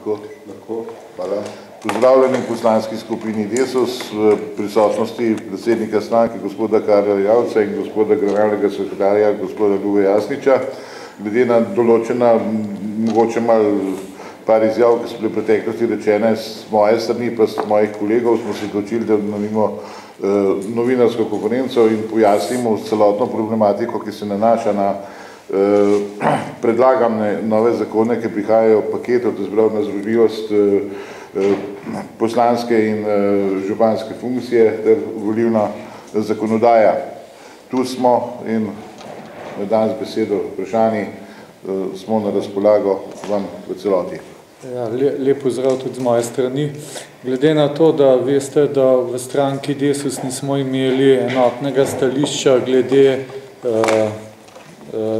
Lahko. Hvala. Pozdravljeni v poslanski skupini Desus v prisotnosti predsednika stranke gospoda Karla Erjavca in gospoda generalnega sekretarja gospoda Ljube Jasniča. Glede na določena, mogoče malo par izjav, ki so bile v preteklosti rečene s moje strani, pa s mojih kolegov, smo se odločili, da naredimo novinarsko konferenco in pojasnimo celotno problematiko, ki se nanaša na predlagane nove zakone, ki prihajajo v paketu, to je na združljivost poslanske in županske funkcije ter volilna zakonodaja. Tu smo in danes besedo vprašanji smo na razpolago vam v celoti. Ja, lep pozdrav tudi z moje strani. Glede na to, da veste, da v stranki Desus nismo imeli enotnega stališča glede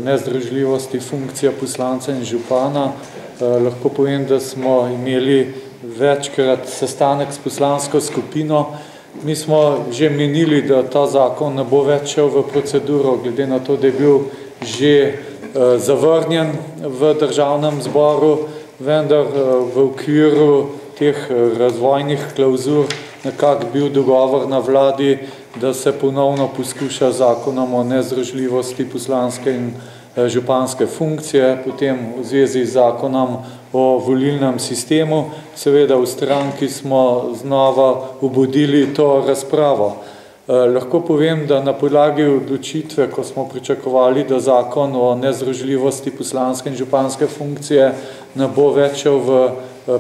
nezdružljivosti funkcija poslanca in župana, lahko povem, da smo imeli večkrat sestanek s poslansko skupino. Mi smo že menili, da ta zakon ne bo več šel v proceduro, glede na to, da je bil že zavrnjen v državnem zboru, vendar v okviru teh razvojnih klauzur nekako bil dogovor na vladi, da se ponovno poskuša zakonom o nezdružljivosti poslanske in županske funkcije, potem v zvezi z zakonom o volilnem sistemu. Seveda v stranki smo znova obudili to razpravo. Lahko povem, da na podlagi odločitve, ko smo pričakovali, da zakon o nezdružljivosti poslanske in županske funkcije ne bo več šel v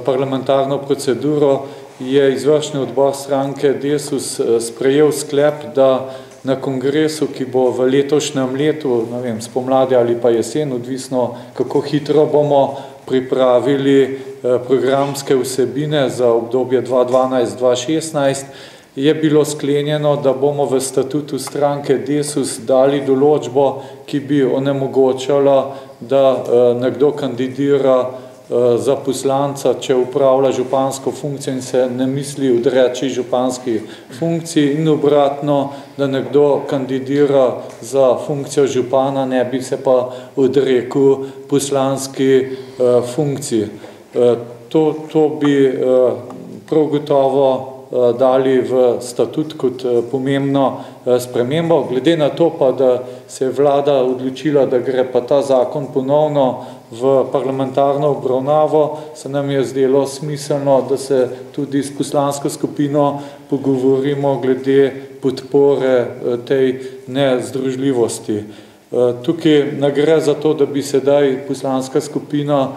parlamentarno proceduro, je izvršni odbor stranke Desus sprejel sklep, da na kongresu, ki bo v letošnjem letu, ne vem, spomladi ali pa jesen, odvisno kako hitro bomo pripravili programske vsebine za obdobje 2012-2016, je bilo sklenjeno, da bomo v statutu stranke Desus dali določbo, ki bi onemogočala, da nekdo kandidira za poslanca, če upravlja župansko funkcijo in se ne misli odreči županski funkciji, in obratno, da nekdo kandidira za funkcijo župana, ne bi se pa odrekel poslanski funkciji. To bi prav gotovo dali v statut kot pomembno spremembo. Glede na to pa, da se je vlada odločila, da gre pa ta zakon ponovno v parlamentarno obravnavo, se nam je zdelo smiselno, da se tudi s poslansko skupino pogovorimo glede podpore tej nezdružljivosti. Tukaj ne gre za to, da bi sedaj poslanska skupina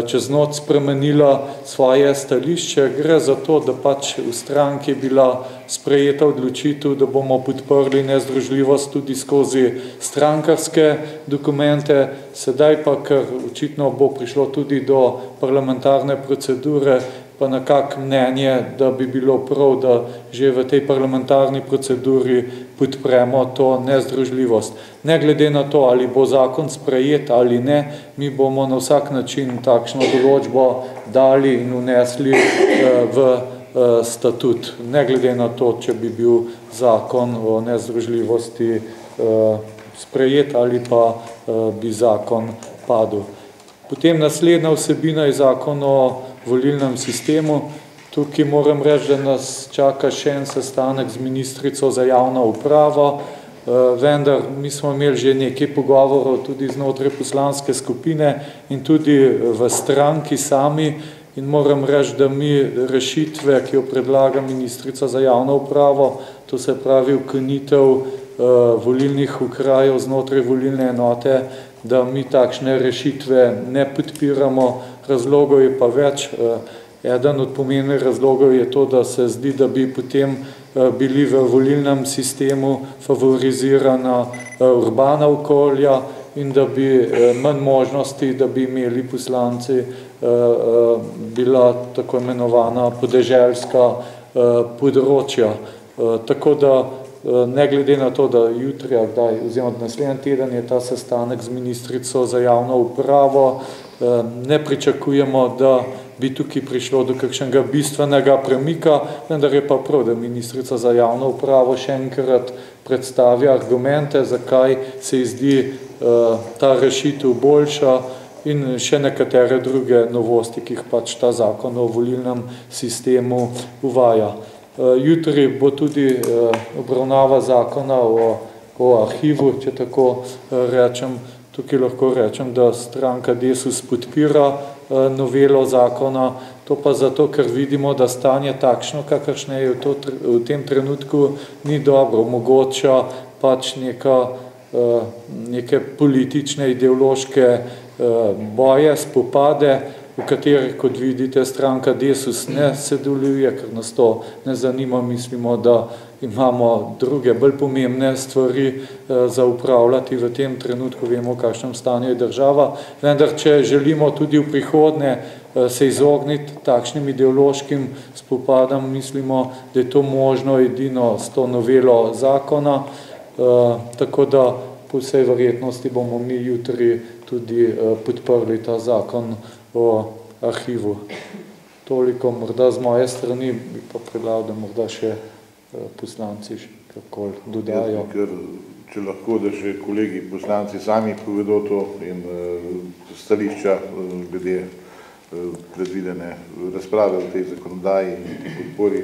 čez noč spremenila svoje stališče, gre za to, da pač v stranki je bila sprejeta odločitev, da bomo podprli nezdružljivost tudi skozi strankarske dokumente, sedaj pa, ker očitno bo prišlo tudi do parlamentarne procedure, pa nekako mnenje, da bi bilo prav, da že v tej parlamentarni proceduri podpremo to nezdružljivost. Ne glede na to, ali bo zakon sprejet ali ne, mi bomo na vsak način takšno določbo dali in vnesli v statut. Ne glede na to, če bi bil zakon o nezdružljivosti sprejet ali pa bi zakon padel. Potem naslednja vsebina je zakon o volilnem sistemu. Tukaj moram reči, da nas čaka še en sestanek z ministrico za javno upravo, vendar mi smo imeli že nekaj pogovorov tudi znotraj poslanske skupine in tudi v stranki sami, in moram reči, da mi rešitve, ki jo predlaga ministrica za javno upravo, to se pravi ukinitev volilnih okrajev znotraj volilne enote, da mi takšne rešitve ne podpiramo. Razlogov je pa več. Eden od pomembnih razlogov je to, da se zdi, da bi potem bili v volilnem sistemu favorizirana urbana okolja in da bi manj možnosti, da bi imeli poslanci bila tako imenovana podeželska področja. Tako da ne glede na to, da jutri, oziroma naslednji teden je ta sestanek z ministrico za javno upravo, ne pričakujemo, da bi tukaj prišlo do kakšnega bistvenega premika, vendar je pa prav, da ministrica za javno upravo še enkrat predstavi argumente, zakaj se zdi ta rešitev boljša in še nekatere druge novosti, ki jih pač ta zakon o volilnem sistemu uvaja. Jutri bo tudi obravnava zakona o arhivu, če tako rečem. Tukaj lahko rečem, da stranka Desus podpira novelo zakona, to pa zato, ker vidimo, da stanje takšno, kakršne je v tem trenutku, ni dobro, omogoča pač neke politične, ideološke boje, spopade, v katerih, kot vidite, stranka Desus ne sodeluje, ker nas to ne zanima, mislimo, da imamo druge, bolj pomembne stvari za upravljati v tem trenutku, vemo, v kakšnem stanju je država, vendar, če želimo tudi v prihodnje se izogniti takšnim ideološkim spopadam, mislimo, da je to možno edino s to novelo zakona, tako da po vsej verjetnosti bomo mi jutri tudi podprli ta zakon o arhivu. Toliko morda z moje strani, bi pa predlagal, da morda še poslanci kakor dodajo. Ker, če lahko, da še kolegi poslanci sami povedo to in stališča glede predvidene razprave v tej zakonodaji in podpori.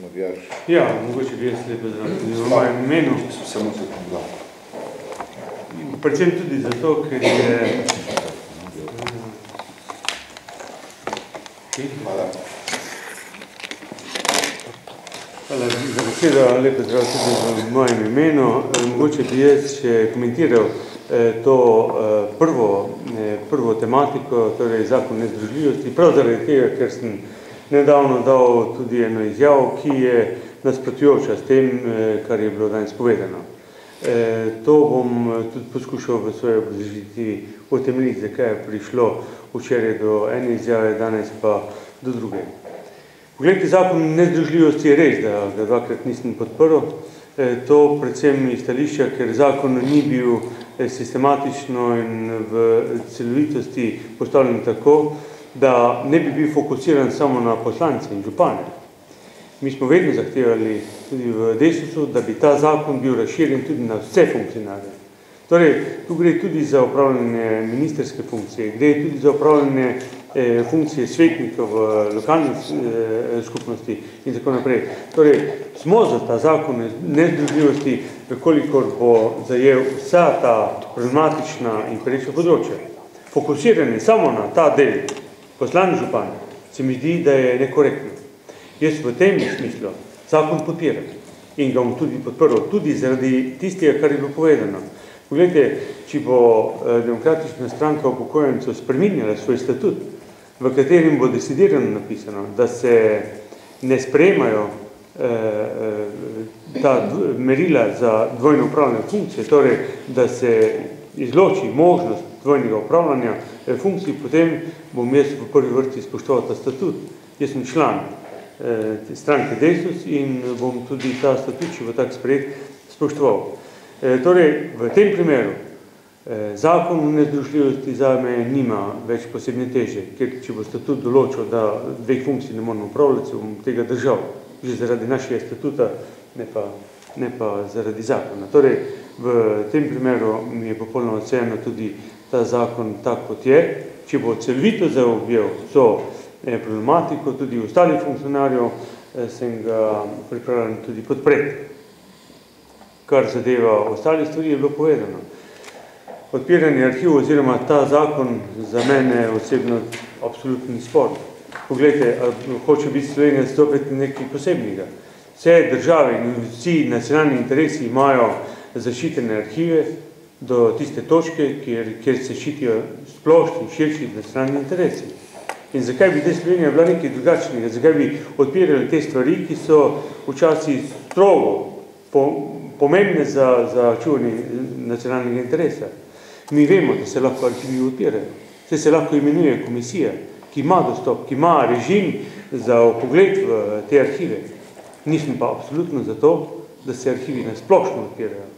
Matjaž. Ja, mogoče bi jaz lepo v mojem imenu. Samo sekunda. Predvsem tudi zato, ker je... Hvala. Hvala za besedo, lepo zdrav tudi v mojem imenu. Mogoče bi jaz še komentiral to prvo tematiko, torej zakon nezdružljivosti, prav zaradi tega, ker sem nedavno dal tudi eno izjavo, ki je nasprotujoča s tem, kar je bilo danes povedano. To bom tudi poskušal v svoji obrazložitvi utemeljiti, zakaj je prišlo včeraj do ene izjave, danes pa do druge. Poglejte, zakon nezdružljivosti je res, da ga dvakrat nisem podprl. To predvsem iz stališča, ker zakon ni bil sistematično in v celovitosti postavljen tako, da ne bi bil fokusiran samo na poslance in župane. Mi smo vedno zahtevali tudi v Desusu, da bi ta zakon bil razširjen tudi na vse funkcionarje. Torej, tu gre tudi za upravljanje ministerske funkcije, gre tudi za upravljanje funkcije svetnikov v lokalnih skupnosti in tako naprej. Torej, smo za ta zakon nezdružljivosti, kolikor bo zajel vsa ta problematična in pereča področja. Fokusiranje samo na ta del poslanih županov se mi zdi, da je nekorektno. Jaz v tem smislu zakon podpiram in ga bom tudi podprl, tudi zaradi tistega, kar je bilo povedano. Poglejte, če bo Demokratična stranka upokojencev spreminjala svoj statut, v katerem bo decidirano napisano, da se ne sprejemajo ta merila za dvojno upravljanje funkcije, torej, da se izloči možnost dvojnega upravljanja funkcij, potem bom jaz v prvi vrsti spoštoval ta statut. Jaz sem član stranke Desus in bom tudi ta statut, če bo tak sprejet, spoštoval. Torej, v tem primeru zakon o nezdružljivosti zame nima več posebne teže, ker če bo statut določil, da dveh funkcij ne moramo upravljati, bom tega držal, že zaradi našega statuta, ne pa zaradi zakona. Torej, v tem primeru mi je popolnoma vseeno tudi ta zakon tak, kot je. Če bo celovito zaobjel vso problematiko, tudi ostalih funkcionarjev, sem ga pripravljen tudi podpreti. Kar zadeva ostali stvari, je bilo povedano. Odpiranje arhivov oziroma ta zakon za mene osebno absolutno ni sporno. Poglejte, hoče biti Slovenija stopiti nekaj posebnega. Vse države in vsi nacionalni interesi imajo zaščitene arhive do tiste točke, kjer se ščitijo splošni, širši nacionalni interesi. In zakaj bi te Slovenija bila nekaj drugačnega? Zakaj bi odpirali te stvari, ki so včasih strogo pomembne za čuvanje nacionalnega interesa? Mi vemo, da se lahko arhivi odpirajo. Se lahko imenuje komisija, ki ima dostop, ki ima režim za vpogled v te arhive. Nisem pa absolutno za to, da se arhivi nasplošno odpirajo.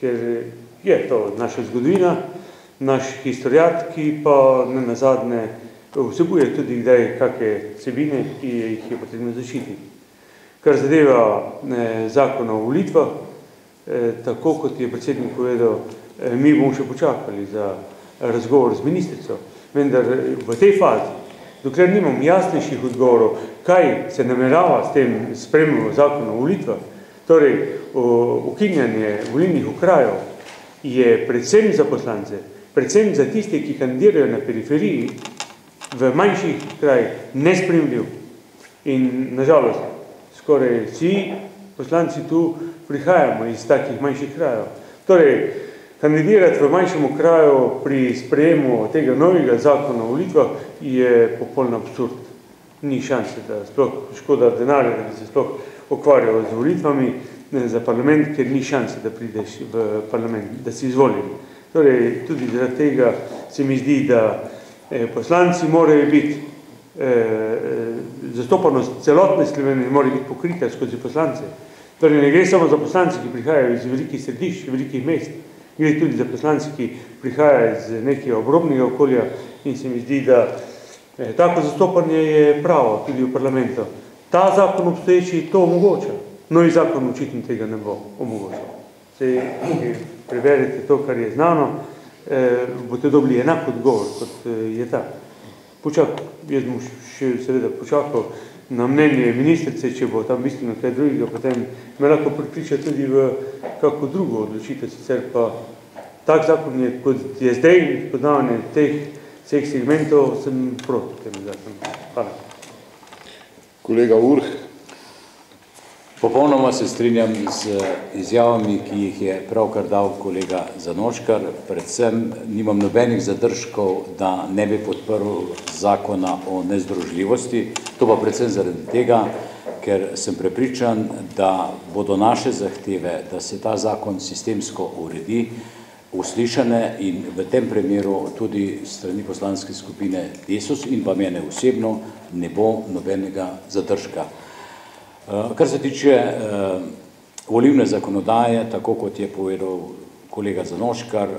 Ker je to naša zgodovina, naš historiat, ki pa nenazadnje vsebuje tudi kdaj kakšne vsebine, ki jih je potrebno zaščititi. Kar zadeva zakon o volitvah, tako kot je predsednik povedal, mi bomo še počakali za razgovor z ministrico, vendar v tej fazi, dokler nimam jasnejših odgovorov, kaj se namerava s tem spremembo zakona o volitvah, torej ukinjanje volilnih okrajev je predvsem za poslance, predvsem za tiste, ki kandidirajo na periferiji, v manjših krajih nespremljiv. In nažalost, skoraj vsi poslanci tu prihajamo iz takih manjših krajev. Torej, kandidirati v manjšem kraju pri sprejemu tega novega zakona o volitvah je popoln absurd. Ni šanse, da sploh škoda denarja, da bi se sploh ukvarjal z volitvami za parlament, ker ni šanse, da prideš v parlament, da si izvoljen. Torej, tudi zaradi tega se mi zdi, da poslanci morajo biti, zastopanost celotne Slovenije mora biti pokrita skozi poslance. Torej, ne gre samo za poslance, ki prihajajo iz velikih središč, velikih mest, gre tudi za poslanci, ki prihajajo iz nekega obrobnega okolja in se mi zdi, da tako zastopanje je pravo tudi v parlamentu. Ta zakon obstoječi to omogoča. Novi zakon očitno tega ne bo omogočal. Preverite to, kar je znano, boste dobili enak odgovor, kot je ta. Jaz bom še seveda počakal na mnenje ministrice, če bo tam bistveno kaj drugega, potem me lahko pripriča tudi v kako drugo odločitev, sicer pa tak zakon je, kot je zdaj, poznavanje teh vseh segmentov, sem proti temu zakonu. Hvala. Kolega Urh. Popolnoma se strinjam z izjavami, ki jih je pravkar dal kolega Zanoškar. Predvsem nimam nobenih zadržkov, da ne bi podprl zakona o nezdružljivosti. To pa predvsem zaradi tega, ker sem prepričan, da bodo naše zahteve, da se ta zakon sistemsko uredi, uslišane in v tem primeru tudi strani poslanske skupine Desus in pa mene osebno ne bo nobenega zadržka. Kar se tiče volilne zakonodaje, tako kot je povedal kolega Zanoškar,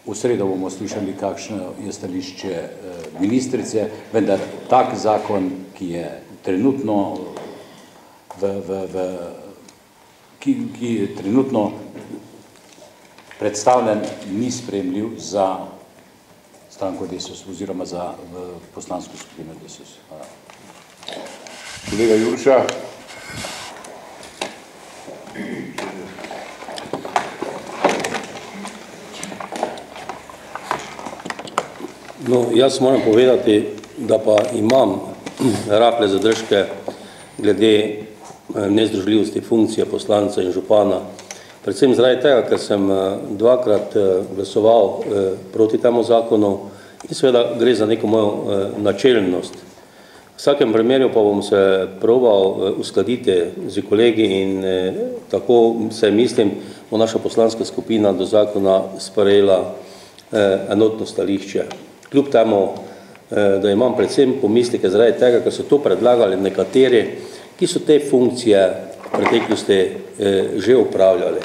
v sredo bomo slišali, kakšno je stališče ministrice, vendar tak zakon, ki je trenutno ki je trenutno predstavljen, ni sprejemljiv za stranko Desus oziroma za poslansko skupino Desus. Hvala. Kolega Jurša. No, jaz moram povedati, da pa imam rahle zadržke glede nezdružljivosti funkcije poslanca in župana. Predvsem zaradi tega, ker sem dvakrat glasoval proti temu zakonu in seveda gre za neko mojo načelnost. V vsakem primeru pa bom se probal uskladiti z kolegi in tako se mislim, bo naša poslanska skupina do zakona sprejela enotno stališče. Kljub temu, da imam predvsem pomisleke zaradi tega, ker so to predlagali nekateri, ki so te funkcije v preteklosti že upravljali.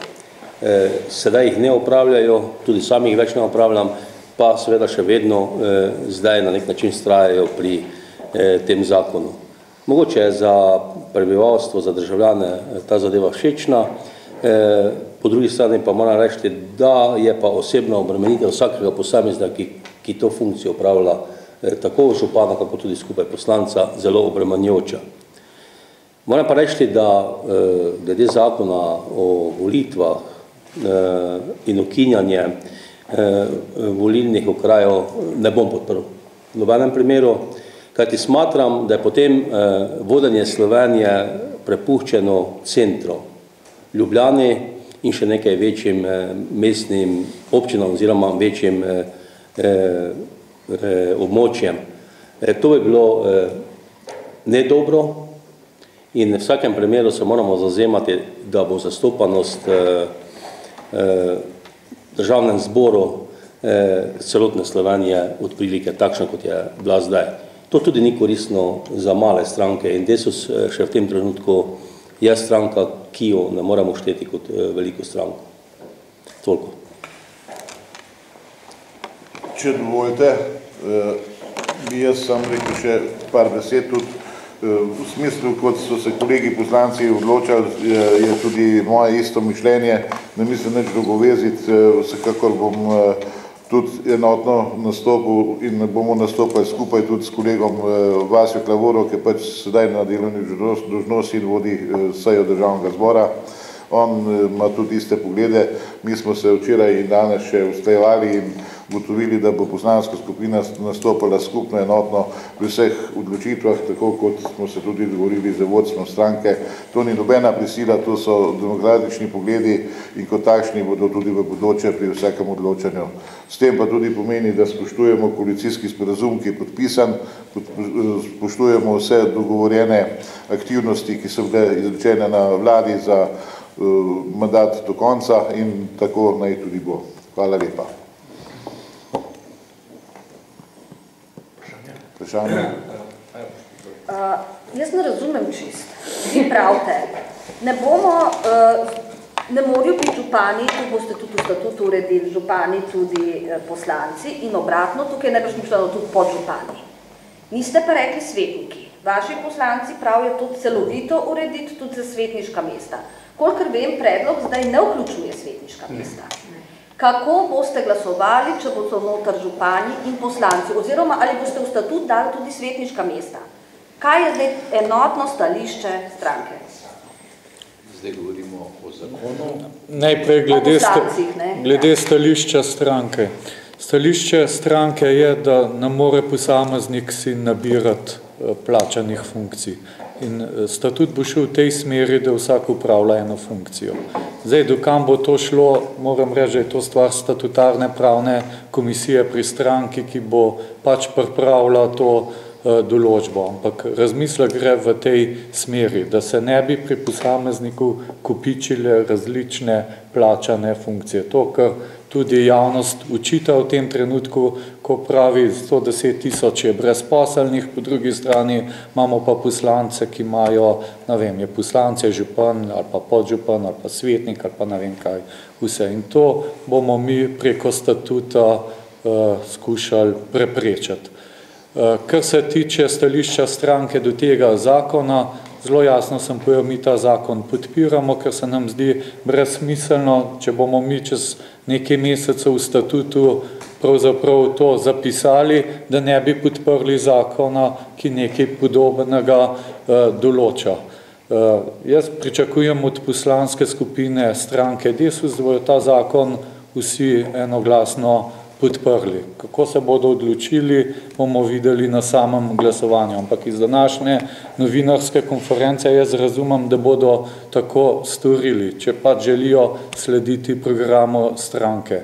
Sedaj jih ne upravljajo, tudi sami jih več ne upravljam, pa seveda še vedno zdaj na nek način vztrajajo pri tem zakonu. Mogoče je za prebivalstvo, za državljane ta zadeva všečna, po drugi strani pa moram reči, da je pa osebna obremenitev vsakega posameznika, ki to funkcijo upravlja tako župana, kako tudi skupaj poslanca, zelo obremenjujoča. Moram pa reči, da glede zakona o volitvah in ukinjanje volilnih okrajev ne bom podprl. V nobenem primeru, kajti smatram, da je potem vodenje Slovenije prepuščeno centru, Ljubljani in še nekaj večjim mestnim občinam oziroma večjim območjem. To bi bilo nedobro in v vsakem primeru se moramo zavzemati, da bo zastopanost državnem zboru celotne Slovenije odprilike takšna, kot je bila zdaj. To tudi ni koristno za male stranke in Desus še v tem trenutku je stranka, ki jo ne moremo šteti kot veliko stranko. Toliko. Če dovolite, bi jaz sam rekel še par besed tudi V smislu, kot so se kolegi poslanci odločali, je tudi moje isto mišljenje, ne mislim nič dolgoveziti, vsekakor bom tudi enotno nastopil in bomo nastopali skupaj tudi s kolegom Vasjo Klavorov, ki pač sedaj na delovni dolžnosti in vodi sejo Državnega zbora. On ima tudi iste poglede. Mi smo se včeraj in danes še usklajevali in ugotovili, da bo poslanska skupina nastopala skupno enotno pri vseh odločitvah, tako kot smo se tudi dogovorili z vodstvom stranke. To ni nobena prisila, to so demokratični pogledi in kot takšni bodo tudi v bodoče pri vsakem odločanju. S tem pa tudi pomeni, da spoštujemo koalicijski sporazum, ki je podpisan, spoštujemo vse dogovorjene aktivnosti, ki so bile izrečene na vladi za mandat do konca in tako naj tudi bo. Hvala lepa. Vprašanje? Jaz ne razumem čist. Vi pravite, ne morajo biti župani, tu boste tudi v statutu uredili, župani tudi poslanci in obratno, tukaj ne boš mišljeno tudi podžupani. Niste pa rekli svetniki. Vaši poslanci pravijo tudi celovito urediti tudi za svetniška mesta. Kolikor vem, predlog zdaj ne vključuje svetniška mesta. Kako boste glasovali, če bodo noter župani in poslanci, oziroma ali boste v statut dali tudi svetniška mesta? Kaj je zdaj enotno stališče stranke? Zdaj govorimo o zakonu. Najprej glede stališča stranke. Stališče stranke je, da ne more posameznik si nabirati plačanih funkcij. In statut bo šel v tej smeri, da vsak upravlja eno funkcijo. Zdaj, dokam bo to šlo, moram reči, da je to stvar statutarne pravne komisije pri stranki, ki bo pač pripravila to določbo. Ampak razmislek gre v tej smeri, da se ne bi pri posamezniku kopičile različne plačane funkcije. To, kar tudi javnost učita v tem trenutku, ko pravi 110.000 je brezposelnih, po drugi strani imamo pa poslance, ki imajo, ne vem, je poslance, župan ali pa podžupan ali pa svetnik ali pa ne vem kaj vse. In to bomo mi preko statuta skušali preprečiti. Kar se tiče stališča stranke do tega zakona, zelo jasno sem povedal, mi ta zakon podpiramo, ker se nam zdi brezsmiselno, če bomo mi čez nekaj mesecev v statutu pravzaprav to zapisali, da ne bi podprli zakona, ki nekaj podobnega določa. Jaz pričakujem od poslanske skupine stranke Desus, da bodo ta zakon vsi enoglasno podprli. Kako se bodo odločili, bomo videli na samem glasovanju. Ampak iz današnje novinarske konference jaz razumem, da bodo tako storili, če pa želijo slediti programu stranke.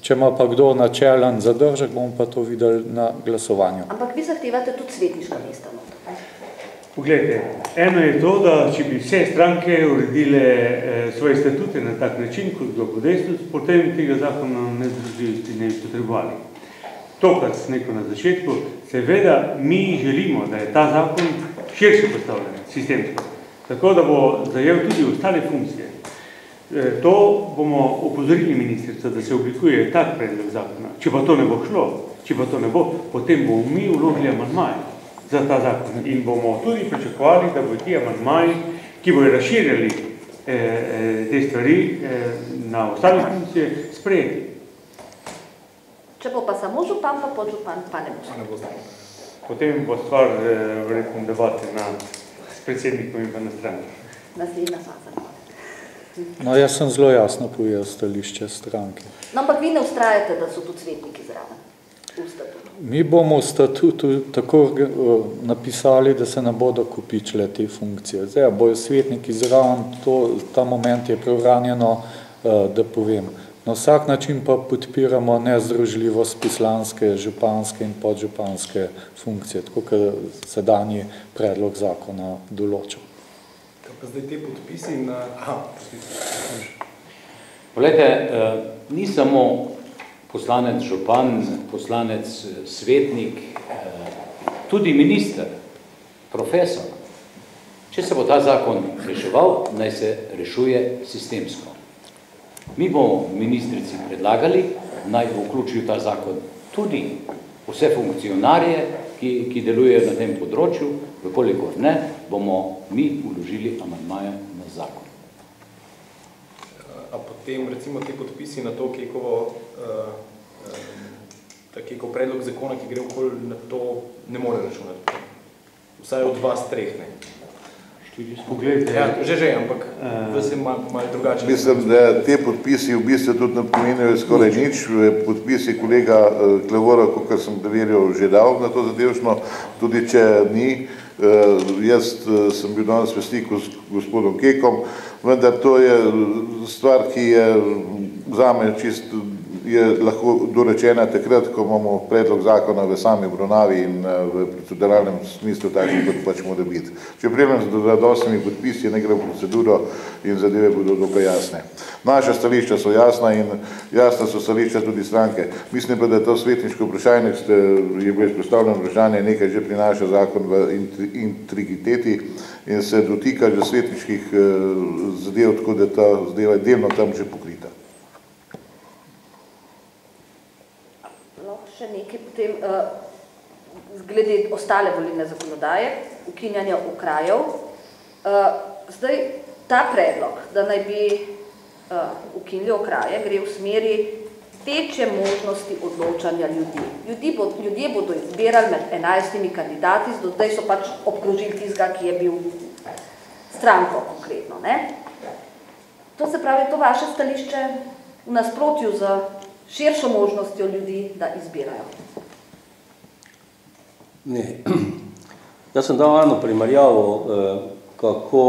Če ima pa kdo načelen zadržek, bomo pa to videli na glasovanju. Ampak vi zahtevate tudi svetniška mesta. Poglejte, eno je to, da če bi vse stranke uredile svoje statute na tak način, kot ga bo Desus, potem tega zakona nezdružljivosti ne bi potrebovali. To, kar sem rekel na začetku, seveda mi želimo, da je ta zakon širše postavljen, sistemsko, tako da bo zajel tudi ostale funkcije. To bomo opozorili ministrico, da se oblikuje tak predlog zakona. Če pa to ne bo šlo, potem bomo mi vložili amandmaje za ta zakon in bomo tudi pričakovali, da bo ti amandmaji, ki bojo razširjali te stvari na ostale funkcije, sprejeti. Če bo pa samo župan, pa podžupan, pa ne bo. Potem bo stvar verjetno debate s predsednikom in pa na strani. Naslednja faza. No, jaz sem zelo jasno povedal stališče stranke. No, ampak vi ne ustrajate, da so tudi svetniki zraven v statutu. Mi bomo v statutu tako napisali, da se ne bodo kopičile te funkcije. Zdaj, bojo svetniki zraven, ta moment je preuranjeno, da povem. Na vsak način pa podpiramo nezdružljivost poslanske, županske in podžupanske funkcije, tako kot sedanji predlog zakona določa. Kaj pa zdaj te podpisi na... Poglejte, ni samo poslanec župan, poslanec svetnik, tudi minister, profesor. Če se bo ta zakon reševal, naj se rešuje sistemsko. Mi bomo ministrici predlagali, naj vključijo ta zakon tudi vse funkcionarje, ki delujejo na tem področju, vkolikor ne, bomo mi vložili amandmaje na zakon. A potem recimo ti podpisi na to Kekovo predlog zakona, ki gre okoli na to, ne more računati. Vsaj od vas treh, ne? Poglejte. Ja, že, ampak vas je malo drugače. Mislim, da te podpisi v bistvu tudi ne pomenijo skoraj nič. Podpisi kolega Klevora, kot sem preveril, že dal na to zadevšno, tudi če ni. Jaz sem bil danes v stiku s gospodom Kekom, vendar to je stvar, ki je zame čisto lahko dorečena takrat, ko imamo predlog zakona v sami obravnavi in v proceduralnem smislu takšen, kot pač mora biti. Če prijem z zadostnimi podpisi, ne gre v proceduro in zadeve bodo dokaj jasne. Naša stališča so jasna in jasna so stališča tudi stranke. Mislim pa, da to svetniško vprašanje, je bilo izpostavljeno vprašanje, nekaj že prinaša zakon v integriteti in se dotika že svetniških zadev, tako da ta zadeva je delno tam že pokrita. Še nekaj potem glede ostale volilne zakonodaje, ukinjanja okrajev. Zdaj, ta predlog, da naj bi ukinili okraje, gre v smeri večje možnosti odločanja ljudi. Ljudje bodo izbirali med 11 kandidati, do zdaj so pač obkrožili tistega, ki je bil stranko konkretno. Ne? To se pravi, to vaše stališče v nasprotju z širšo možnostjo ljudi, da izbirajo. Ne. Jaz sem dal eno primerjavo, kako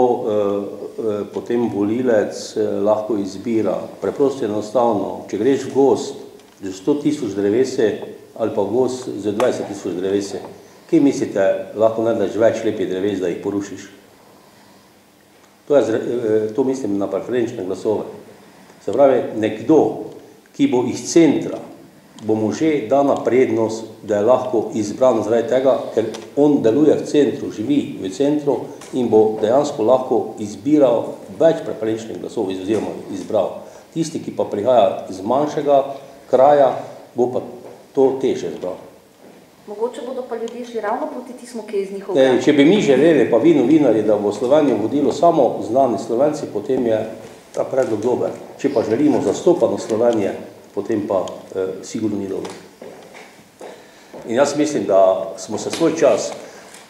potem volilec lahko izbira. Preprosto enostavno, če greš v gozd z 100.000 drevese ali pa v gozd z 20.000 drevese, kje mislite, lahko najdeš več lepih dreves, da jih porušiš? To mislim na preferenčne glasove. Se pravi, nekdo, ki bo iz centra, bo mu že dana prednost, da je lahko izbran zaradi tega, ker on deluje v centru, živi v centru in bo dejansko lahko izbiral več preferenčnih glasov oziroma izbral. Tisti, ki pa prihaja iz manjšega kraja, bo pa to težje izbral. Mogoče bodo pa ljudje šli ravno proti tismu, ki je iz njihovega. Če bi mi želeli, pa vi novinarji, da bo Slovenijo vodilo samo znani Slovenci, potem je ta predlog dober. Če pa želimo zastopanost Slovenije, potem pa sigurno ni dober. In jaz mislim, da smo se svoj čas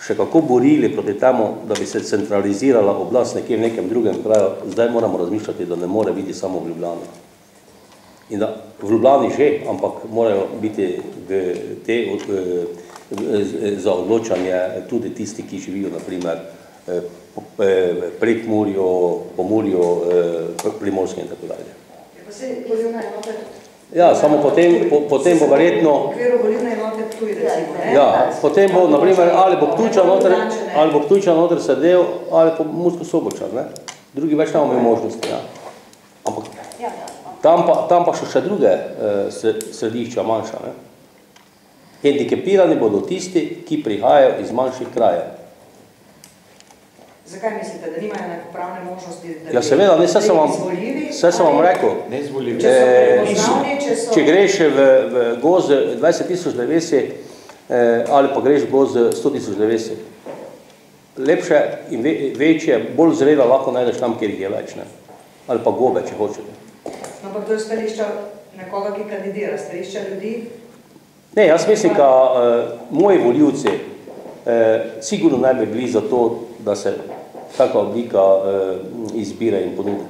še kako borili proti temu, da bi se centralizirala oblast nekje v nekem drugem kraju, zdaj moramo razmišljati, da ne more biti samo v Ljubljani. In da v Ljubljani že, ampak morajo biti za odločanje tudi tisti, ki živijo, naprimer, Prekmurju, Pomurju, Primorskem in tako dalje. Ja, samo potem bo verjetno... Ja, potem bo, naprimer, ali bo Ptujčan noter sedel, ali pa Mursko-Sobočan, ne? Drugi več nemamo možnosti, ja. Ampak tam pa še druge središča manjša, ne? Hendikepirani bodo tisti, ki prihajajo iz manjših krajev. Zakaj mislite, da nimajo enakopravne možnosti, da bi seveda, ne, vse sem vam rekel. Če greš v gozd 20.000 drevesi ali pa greš v gozd 100.000 drevesi, lepše in večje, bolj zrela lahko najdeš tam, kjer jih je več, ne? Ali pa gobe, če hočete. No, pa to je stališča nekoga, ki kandidira, stališča ljudi? Ne, jaz mislim, da moji volivci sigurno ne bi bili za to, da se taka oblika izbire in ponudi.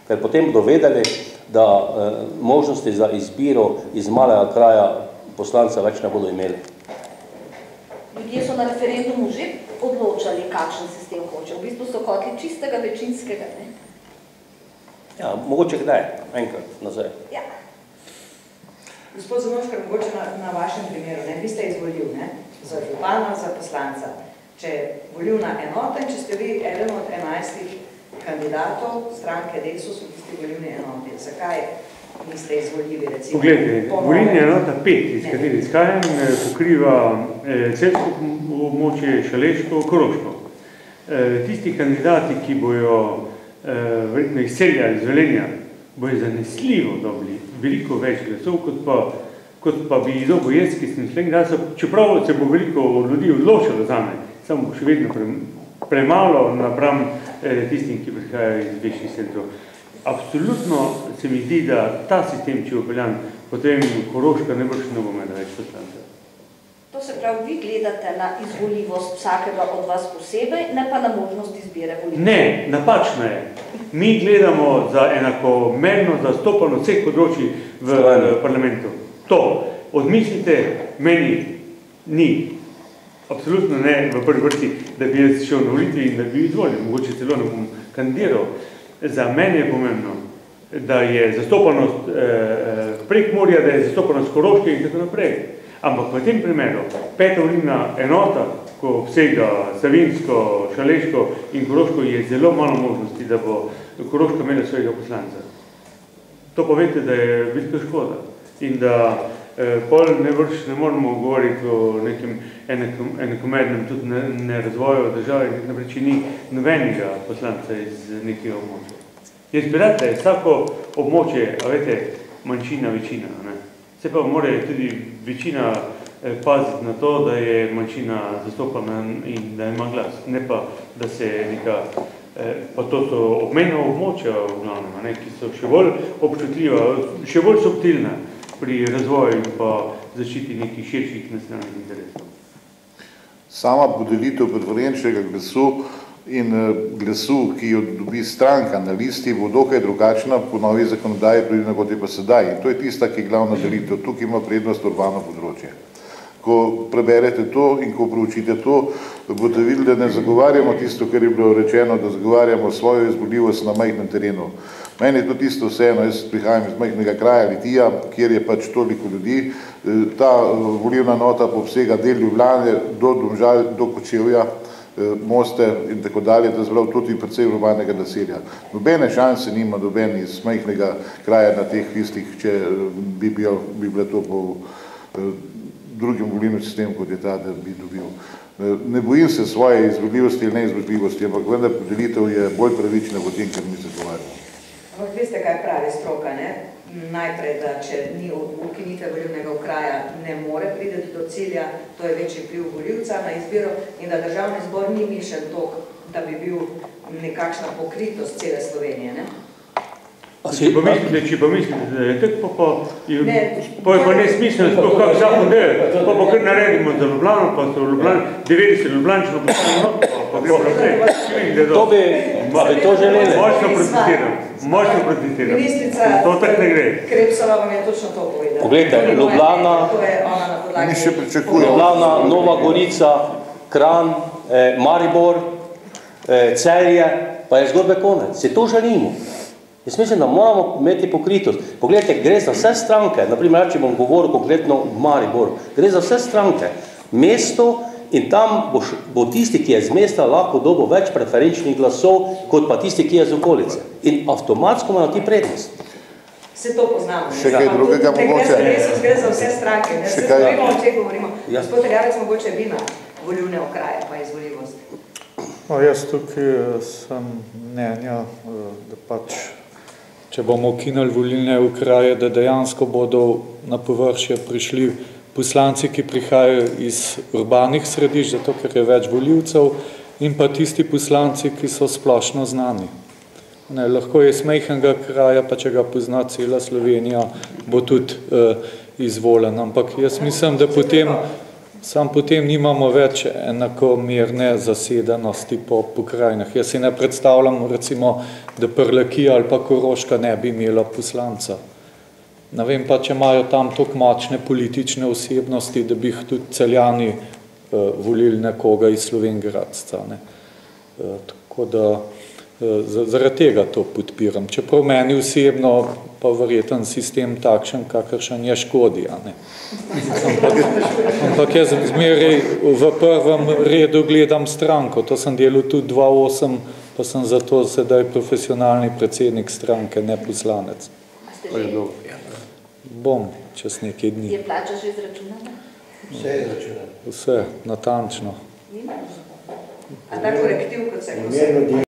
Ker potem bodo vedeli, da možnosti za izbiro iz malega kraja poslanca več ne bodo imeli. Ljudje so na referendumu že odločali, kakšen sistem hoče. V bistvu so hoteli čistega večinskega, ne? Ja, mogoče kdaj, enkrat nazaj. Ja. Gospod Zanoškar, mogoče na vašem primeru, ne? Vi ste izvolil, ne? Za župana, za poslanca. Če je volilna enota in če ste vi eden od 11 kandidatov stranke Desus v tisti volilni enoti, zakaj niste izvolili, recimo? Poglejte, volilna enota 5, iz katerih izhajam, pokriva celjsko območje, Šaleško, Koroško. Tisti kandidati, ki bojo verjetno iz Celja ali iz Velenja, bojo zanesljivo dobili veliko več glasov, kot pa kot pa bi dobil jaz, ki sem sleng glasov, čeprav se bo veliko ljudi odločilo za me, samo še vedno premalo napram tistim, ki prihajajo iz večjih centrov. Absolutno se mi zdi, da ta sistem, če je upeljan, potem Koroška ne bo imela več poslancev. To se pravi, vi gledate na izvoljivost vsakega od vas posebej, ne pa na možnost izbire volitev. Ne, napačno je. Mi gledamo za enakomerno zastopano vseh področij v parlamentu. To, odmislite, meni ni, absolutno ne v prvi vrsti, da bi jaz šel na volitve in da bi izvolil. Mogoče celo ne bom kandidiral. Za mene je pomembno, da je zastopanost Prekmurja, da je zastopanost Koroške in tako naprej. Ampak v tem primeru, 5. volilna enota, ko vsega Savinjsko, Šaleško in Koroško, je zelo malo možnosti, da bo Koroška imela svojega poslanca. To pa veste, da je velika škoda. In da pol ne moramo govoriti o nekem enakomernem tudi razvoju države, če ni nobenega poslanca iz nekega območja. Jaz bi rad, da je vsako območje, a veste, manjšina, večina. Se pa mora tudi večina paziti na to, da je manjšina zastopana in da ima glas. Ne pa, da se neka, pa to so obmejna območja v glavnem, ki so še bolj občutljiva, še bolj subtilna pri razvoju in pa zaščiti nekih širših nacionalnih interesov. Sama podelitev preferenčnega glasu in glasu, ki jo dobi stranka na listi, bo dokaj drugačna po novi zakonodaji, tudi kot je pa sedaj. In to je tista, ki je glavna delitev. Tukaj ima prednost urbano področje. Ko preberete to in ko proučite to, boste videli, da ne zagovarjamo tisto, kar je bilo rečeno, da zagovarjamo svojo izvoljivost na majhnem terenu. Meni je to tisto vseeno, jaz prihajam iz majhnega kraja Litija, kjer je pač toliko ljudi. Ta volilna enota obsega del Ljubljane do Domžal, do Kočevja, Moste in tako dalje, da zelo tudi precej urbanega naselja. Nobene šanse nima noben iz majhnega kraja na teh listih, če bi bilo to po drugem volilnem sistemu, kot je ta, da bi dobil. Ne bojim se svoje izvoljivosti ali neizvoljivosti, ampak vendar podelitev je bolj pravična v tem, kar mi se govarjamo. Ampak veste, kaj pravi stroka, ne? Najprej, da če ni ukinitve volilnega okraja, ne more priti do cilja, to je večji vpliv volivca na izbiro in da državni zbor ni mišljen tok, da bi bil nekakšna pokritost cele Slovenije, ne? Če pa mislite, da je tako, pa je pa nesmisleno, sploh kak zakon del, pa kar naredimo za Ljubljano, pa so Ljubljani, 90 Ljubljančino pa gremo naprej. To bi to želeli. Močno protestiram. Ministrica Krepsova vam je točno to povedala. Poglejte, Ljubljana, Nova Gorica, Kranj, Maribor, Celje, pa je zgodbe konec. Se to želimo. Jaz mislim, da moramo imeti pokritost. Poglejte, gre za vse stranke, naprimer, če bom govoril konkretno v Mariboru, gre za vse stranke, mesto in tam bo tisti, ki je z mesta, lahko dobil več preferenčnih glasov, kot pa tisti, ki je z okolice. In avtomatsko imajo ti prednost. Vse to poznamo. Še kaj drugega mogoče? Gre za vse stranke, ne? Vse o čem govorimo. Gospod Erjavec, mogoče vi na volilne okraje pa izvoljivost. Jaz tukaj sem mnenja, da pač če bomo ukinili volilne okraje, da dejansko bodo na površje prišli poslanci, ki prihajajo iz urbanih središč, zato ker je več volivcev, in pa tisti poslanci, ki so splošno znani. Lahko je iz majhnega kraja, pa če ga pozna cela Slovenija, bo tudi izvoljen. Ampak jaz mislim, da potem nimamo več enakomerne zasedanosti po pokrajinah. Jaz si ne predstavljam, recimo, da Prlekija ali pa Koroška ne bi imela poslanca. Ne vem pa, če imajo tam toliko močne politične osebnosti, da bi jih tudi Celjani volili nekoga iz Slovenjgradca. Tako da zaradi tega to podpiram. Čeprav meni osebno pa verjeten sistem takšen, kakršen je škodi. Ampak jaz zmeraj v prvem redu gledam stranko. To sem delal tudi 2008, pa sem zato sedaj profesionalni predsednik stranke, ne poslanec. Bom čez nekaj dni. Je plača že izračunana? Vse je izračunano. Vse, natančno. A ta korektiv, kot se